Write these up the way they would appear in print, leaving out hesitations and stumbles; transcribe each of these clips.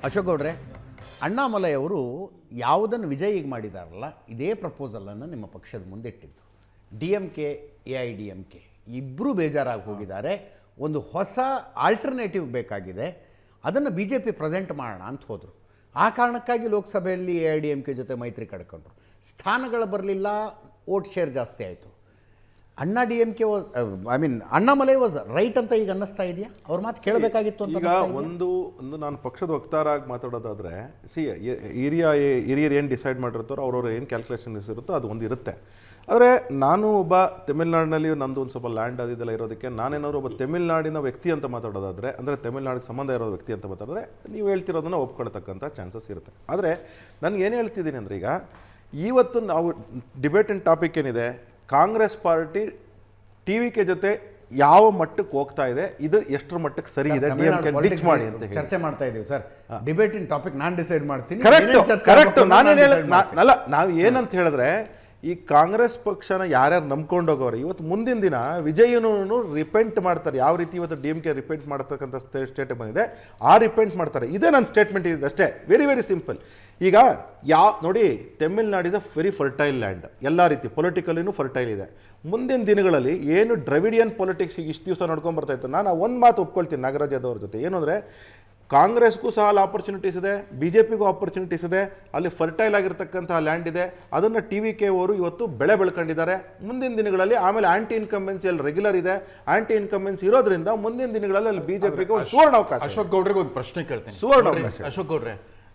ಅಶೋಕ್ ಗೌಡ್ರೆ, ಅಣ್ಣಾಮಲೈ ಅವರು ಯಾವುದನ್ನು ವಿಜಯಿಗೆ ಮಾಡಿದಾರಲ್ಲ ಇದೇ ಪ್ರಪೋಸಲನ್ನು ನಿಮ್ಮ ಪಕ್ಷದ ಮುಂದೆ ಇಟ್ಟಿದ್ದು. ಡಿ ಎಮ್ ಕೆ, AIDMK ಇಬ್ಬರೂ ಬೇಜಾರಾಗಿ ಹೋಗಿದ್ದಾರೆ. ಒಂದು ಹೊಸ ಆಲ್ಟರ್ನೇಟಿವ್ ಬೇಕಾಗಿದೆ, ಅದನ್ನು BJP ಪ್ರೆಸೆಂಟ್ ಮಾಡೋಣ ಅಂತ ಹೋದರು. ಆ ಕಾರಣಕ್ಕಾಗಿ ಲೋಕಸಭೆಯಲ್ಲಿ AIDMK ಜೊತೆ ಮೈತ್ರಿ ಕಡ್ಕೊಂಡ್ರು. ಸ್ಥಾನಗಳು ಬರಲಿಲ್ಲ, ವೋಟ್ ಶೇರ್ ಜಾಸ್ತಿ ಆಯಿತು. DMK ಅಣ್ಣಾಮಲೈ ವಾಸ್ ರೈಟ್ ಅಂತ ಈಗ ಅನ್ನಿಸ್ತಾ ಇದೆಯಾ? ಅವ್ರ ಮಾತು ಕೇಳಬೇಕಾಗಿತ್ತು ಅಂತ. ಈಗ ಒಂದು ನಾನು ಪಕ್ಷದ ವಕ್ತಾರಾಗಿ ಮಾತಾಡೋದಾದ್ರೆ, ಹಿರಿಯರು ಏನು ಡಿಸೈಡ್ ಮಾಡಿರ್ತಾರೋ ಅವ್ರವ್ರು ಏನು ಕ್ಯಾಲ್ಕುಲೇಷನ್ಸ್ ಇರುತ್ತೋ ಅದು ಒಂದು ಇರುತ್ತೆ. ಆದರೆ ನಾನು ಒಬ್ಬ ತಮಿಳ್ನಾಡಿನಲ್ಲಿ ನಂದು ಒಂದು ಸ್ವಲ್ಪ ಲ್ಯಾಂಡ್ ಅದೆಲ್ಲ ಇರೋದಕ್ಕೆ ನಾನೇನಾದ್ರು ಒಬ್ಬ ತಮಿಳ್ನಾಡಿನ ವ್ಯಕ್ತಿ ಅಂತ ಮಾತಾಡೋದಾದರೆ, ಅಂದರೆ ತಮಿಳ್ನಾಡಿಗೆ ಸಂಬಂಧ ಇರೋ ವ್ಯಕ್ತಿ ಅಂತ ಮಾತಾಡಿದ್ರೆ ನೀವು ಹೇಳ್ತಿರೋದನ್ನು ಒಪ್ಕೊಳ್ತಕ್ಕಂಥ ಚಾನ್ಸಸ್ ಇರುತ್ತೆ. ಆದರೆ ನನಗೆ ಏನು ಹೇಳ್ತಿದ್ದೀನಿ ಅಂದರೆ, ಈಗ ಇವತ್ತು ನಾವು ಡಿಬೇಟಿನ ಟಾಪಿಕ್ ಏನಿದೆ, ಕಾಂಗ್ರೆಸ್ ಪಾರ್ಟಿ TVK ಜೊತೆ ಯಾವ ಮಟ್ಟಕ್ಕೆ ಹೋಗ್ತಾ ಇದೆ, ಇದು ಎಷ್ಟರ ಮಟ್ಟಕ್ಕೆ ಸರಿ ಇದೆ ಡಿಚ್ ಮಾಡಿ ಅಂತ ಚರ್ಚೆ ಮಾಡ್ತಾ ಇದ್ದೀವಿ ಸರ್. ಡಿಬೇಟಿನ ಟಾಪಿಕ್ ನಾನು ಡಿಸೈಡ್ ಮಾಡ್ತೀನಿ. ಕರೆಕ್ಟ್. ನಾನೇನು ಅಲ್ಲ, ನಾವು ಏನಂತ ಹೇಳಿದ್ರೆ, ಈ ಕಾಂಗ್ರೆಸ್ ಪಕ್ಷನ ಯಾರ್ಯಾರು ನಂಬ್ಕೊಂಡೋಗವ್ರೆ, ಇವತ್ತು ಮುಂದಿನ ದಿನ ವಿಜಯನೂ ರಿಪೆಂಟ್ ಮಾಡ್ತಾರೆ. ಯಾವ ರೀತಿ ಇವತ್ತು DMK ರಿಪೆಂಟ್ ಮಾಡ್ತಕ್ಕಂಥ ಸ್ಟೇಟ್ ಬಂದಿದೆ, ಆ ರಿಪೆಂಟ್ ಮಾಡ್ತಾರೆ. ಇದೇ ನನ್ನ ಸ್ಟೇಟ್ಮೆಂಟ್ ಇದೆ ಅಷ್ಟೇ, ವೆರಿ ವೆರಿ ಸಿಂಪಲ್. ಈಗ ನೋಡಿ, Tamil Nadu is a very fertile land, ಎಲ್ಲ ರೀತಿ ಪೊಲಿಟಿಕಲಿನೂ ಫರ್ಟೈಲ್ ಇದೆ. ಮುಂದಿನ ದಿನಗಳಲ್ಲಿ ಏನು ದ್ರವಿಡಿಯನ್ ಪೊಲಿಟಿಕ್ಸಿಗೆ ಇಷ್ಟು ದಿವಸ ನೋಡ್ಕೊಂಡು ಬರ್ತಾ ಇತ್ತು, ನಾನು ಒಂದು ಮಾತು ಒಪ್ಕೊಳ್ತೀನಿ ನಾಗರಾಜ್ ಯಾದವ್ ಅವ್ರ ಜೊತೆ, ಏನು ಅಂದರೆ ಕಾಂಗ್ರೆಸ್ಗೂ ಸಹ ಅಲ್ಲಿ ಆಪರ್ಚುನಿಟೀಸ್ ಇದೆ, BJPಗೂ ಆಪರ್ಚುನಿಟೀಸ್ ಇದೆ. ಅಲ್ಲಿ ಫರ್ಟೈಲ್ ಆಗಿರ್ತಕ್ಕಂಥ ಲ್ಯಾಂಡ್ ಇದೆ, ಅದನ್ನು TVK ಅವರು ಇವತ್ತು ಬೆಳ್ಕೊಂಡಿದ್ದಾರೆ. ಮುಂದಿನ ದಿನಗಳಲ್ಲಿ ಆಮೇಲೆ ಆಂಟಿ ಇನ್ಕಂಬೆನ್ಸಿ ಅಲ್ಲಿ ರೆಗ್ಯುಲರ್ ಇದೆ, ಆಂಟಿ ಇನ್ಕಂಬೆನ್ಸಿ ಇರೋದ್ರಿಂದ ಮುಂದಿನ ದಿನಗಳಲ್ಲಿ ಅಲ್ಲಿ BJPಗೆ ಒಂದು ಸುವರ್ಣ ಅವಕಾಶ. ಅಶೋಕ್ ಗೌಡ್ರಿಗೆ ಒಂದು ಪ್ರಶ್ನೆ ಕೇಳ್ತೇನೆ. ಸುವರ್ಣ ಅವಕಾಶ. ಅಶೋಕ್ ಗೌಡ್ರೆ,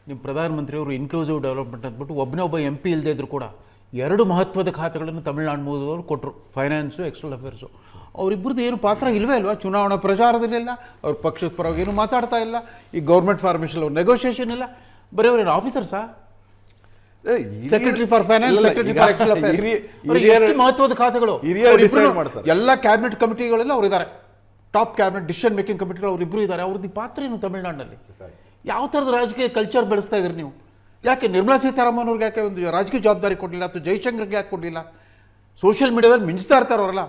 ನಿಮ್ಮ ಪ್ರಧಾನಮಂತ್ರಿಯವರು ಇನ್ಕ್ಲೂಸಿವ್ ಡೆವಲಪ್ಮೆಂಟ್ ಅಂದ್ಬಿಟ್ಟು ಒಬ್ಬ MP ಇಲ್ಲದೆ ಇದ್ರು ಕೂಡ 2 ಮಹತ್ವದ ಖಾತೆಗಳನ್ನು ತಮಿಳುನಾಡು ಮೂಲದವರು ಕೊಟ್ಟರು, ಫೈನಾನ್ಸು, ಎಕ್ಸ್ಟರ್ನಲ್ ಅಫೇರ್ಸು. ಅವರಿಬ್ಬರದ್ದು ಏನು ಪಾತ್ರ ಇಲ್ವೇ ಅಲ್ವಾ ಚುನಾವಣಾ ಪ್ರಚಾರದಲ್ಲಿಲ್ಲ, ಅವ್ರ ಪಕ್ಷದ ಪರವಾಗಿ ಏನು ಮಾತಾಡ್ತಾ ಇಲ್ಲ, ಈ ಗೌರ್ಮೆಂಟ್ ಫಾರ್ಮೇಷನ್ ಅವ್ರ ನೆಗೋಷಿಯೇಷನ್ ಇಲ್ಲ, ಬರೀ ಅವ್ರೇನು ಆಫೀಸರ್ಸಾ? Secretary for finance, secretary for external affairs, ಎಷ್ಟು ಮಹತ್ವದ ಖಾತೆಗಳು. ಎಲ್ಲ ಕ್ಯಾಬಿನೆಟ್ ಕಮಿಟಿಗಳೆಲ್ಲ ಅವರಿದ್ದಾರೆ, ಟಾಪ್ ಕ್ಯಾಬಿನೆಟ್ ಡಿಸಿಷನ್ ಮೇಕಿಂಗ್ ಕಮಿಟಿಗಳು ಅವರಿಬ್ಬರು ಇದ್ದಾರೆ. ಅವ್ರದ್ದು ಪಾತ್ರ ಏನು ತಮಿಳುನಾಡಿನಲ್ಲಿ? ಯಾವ ಥರದ ರಾಜಕೀಯ ಕಲ್ಚರ್ ಬೆಳೆಸ್ತಾ ಇದ್ರಿ ನೀವು? ಯಾಕೆ ನಿರ್ಮಲಾ ಸೀತಾರಾಮನ್ ಅವ್ರಿಗೆ ಯಾಕೆ ಒಂದು ರಾಜಕೀಯ ಜವಾಬ್ದಾರಿ ಕೊಡಲಿಲ್ಲ, ಅಥವಾ ಜೈಶಂಕರ್ಗೆ ಯಾಕೆ ಕೊಡಲಿಲ್ಲ? ಸೋಷಿಯಲ್ ಮೀಡಿಯಾದಲ್ಲಿ ಮಿಂಚ್ತಾ ಇರ್ತಾರೆ ಅವರೆಲ್ಲ,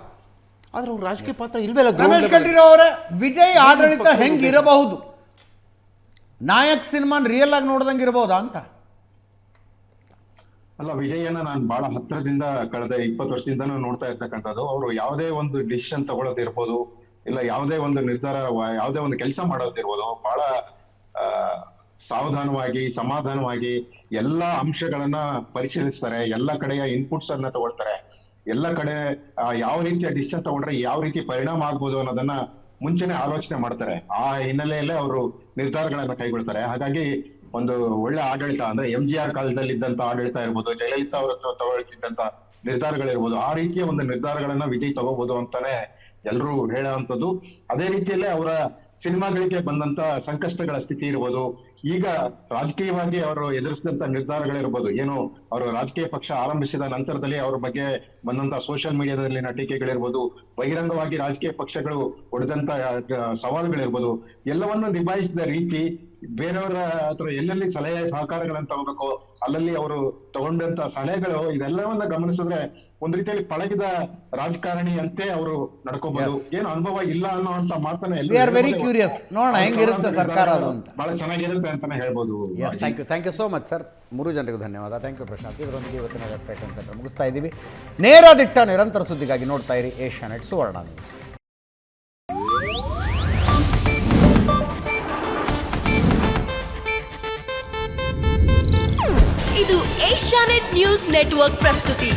ಆದ್ರೆ ಅವ್ರ ರಾಜಕೀಯ ಪಾತ್ರ ಇಲ್ವಲ್ಲ. ರಮೇಶ್ ಕಟ್ಟಿರೋ ಅವರೇ, ವಿಜಯ್ ಆಡಳಿತ ಹೆಂಗಿರಬಹುದು? ನಾಯಕ್ ಸಿನಿಮಾನ್ ರಿಯಲ್ ಆಗಿ ನೋಡ್ದಂಗೆ ಇರಬಹುದಾ ಅಂತ? ಅಲ್ಲ, ವಿಜಯನ ನಾನು ಬಹಳ ಹತ್ತಿರದಿಂದ ಕಳೆದ 20 ವರ್ಷದಿಂದನೂ ನೋಡ್ತಾ ಇರ್ತಕ್ಕಂಥದ್ದು. ಅವರು ಯಾವುದೇ ಒಂದು ಡಿಸಿಷನ್ ತಗೊಳ್ಳೋದಿರ್ಬೋದು, ಇಲ್ಲ ಯಾವುದೇ ಒಂದು ನಿರ್ಧಾರ, ಯಾವುದೇ ಒಂದು ಕೆಲಸ ಮಾಡೋದಿರ್ಬೋದು, ಬಹಳ ಸಾವಧಾನವಾಗಿ, ಸಮಾಧಾನವಾಗಿ ಎಲ್ಲಾ ಅಂಶಗಳನ್ನ ಪರಿಶೀಲಿಸ್ತಾರೆ, ಎಲ್ಲ ಕಡೆಯ ಇನ್ಪುಟ್ಸ್ ಅನ್ನ ತಗೊಳ್ತಾರೆ, ಎಲ್ಲ ಕಡೆ ಯಾವ ರೀತಿಯ ಡಿಸಿಷನ್ ತಗೊಂಡ್ರೆ ಯಾವ ರೀತಿ ಪರಿಣಾಮ ಆಗ್ಬೋದು ಅನ್ನೋದನ್ನ ಮುಂಚೆನೆ ಆಲೋಚನೆ ಮಾಡ್ತಾರೆ. ಆ ಹಿನ್ನೆಲೆಯಲ್ಲೇ ಅವರು ನಿರ್ಧಾರಗಳನ್ನ ಕೈಗೊಳ್ತಾರೆ. ಹಾಗಾಗಿ ಒಂದು ಒಳ್ಳೆ ಆಡಳಿತ ಅಂದ್ರೆ MGR ಕಾಲದಲ್ಲಿ ಇದ್ದಂತ ಆಡಳಿತ ಇರ್ಬೋದು, ಜಯಲಲಿತಾ ಅವರು ತಗೊಳ್ತಿದ್ದಂತ ನಿರ್ಧಾರಗಳಿರ್ಬೋದು, ಆ ರೀತಿಯ ಒಂದು ನಿರ್ಧಾರಗಳನ್ನ ವಿಜಯ್ ತಗೋಬಹುದು ಅಂತಾನೆ ಎಲ್ರೂ ಹೇಳುವಂಥದ್ದು. ಅದೇ ರೀತಿಯಲ್ಲೇ ಅವರ ಸಿನಿಮಾಗಳಿಗೆ ಬಂದಂತ ಸಂಕಷ್ಟಗಳ ಸ್ಥಿತಿ ಇರ್ಬೋದು, ಈಗ ರಾಜಕೀಯವಾಗಿ ಅವರು ಎದುರಿಸಿದಂತ ನಿರ್ಧಾರಗಳಿರ್ಬೋದು, ಏನು ಅವರು ರಾಜಕೀಯ ಪಕ್ಷ ಆರಂಭಿಸಿದ ನಂತರದಲ್ಲಿ ಅವ್ರ ಬಗ್ಗೆ ಬಂದಂತ ಸೋಷಿಯಲ್ ಮೀಡಿಯಾದಲ್ಲಿನ ಟೀಕೆಗಳಿರ್ಬೋದು, ಬಹಿರಂಗವಾಗಿ ರಾಜಕೀಯ ಪಕ್ಷಗಳು ಹೊಡೆದಂತ ಸವಾಲುಗಳಿರ್ಬೋದು, ಎಲ್ಲವನ್ನೂ ನಿಭಾಯಿಸಿದ ರೀತಿ, ಬೇರೆಯವರ ಹತ್ರ ಎಲ್ಲೆಲ್ಲಿ ಸಲಹೆ ಸಹಕಾರಗಳನ್ನ ತಗೋಬೇಕು ಅಲ್ಲಲ್ಲಿ ಅವರು ತಗೊಂಡಂತ ಸಲಹೆಗಳು, ಇದೆಲ್ಲವನ್ನ ಗಮನಿಸಿದ್ರೆ ಒಂದ್ ರೀತಿಯಲ್ಲಿ ಪಳಗಿದ ರಾಜಕಾರಣಿ ಅಂತೆ ಅವರು ನಡ್ಕೋಬಹುದು. ಏನು ಅನುಭವ ಇಲ್ಲ ಅನ್ನೋಂತ ಮಾತನ್ನ ವೆರಿ ಕ್ಯೂರಿಯಸ್, ನೋಡೋಣ ಹೆಂಗಿರುತ್ತೆ ಸರ್ಕಾರ ಅದು ಅಂತ. ಬಹಳ ಚೆನ್ನಾಗಿರುತ್ತೆ ಅಂತಾನೆ ಹೇಳ್ಬೋದು. Thank you so much sir. 3 ಜನರಿಗೂ ಧನ್ಯವಾದ. Thank you Prashant. ಇದರೊಂದಿಗೆ ಇವತ್ತಿನ ಲೆಫ್ಟ್ ರೈಟ್ ಸೆಂಟರ್ ಮುಗಿಸ್ತಾ ಇದ್ದೀವಿ. ನೇರ ದಿಟ್ಟ ನಿರಂತರ ಸುದ್ದಿಗಾಗಿ ನೋಡ್ತಾ ಇರಿ ಏಷ್ಯಾನೆಟ್ ಸುವರ್ಣ ನ್ಯೂಸ್. ಇದು ಏಷ್ಯಾನೆಟ್ ನ್ಯೂಸ್ ನೆಟ್ವರ್ಕ್ ಪ್ರಸ್ತುತಿ.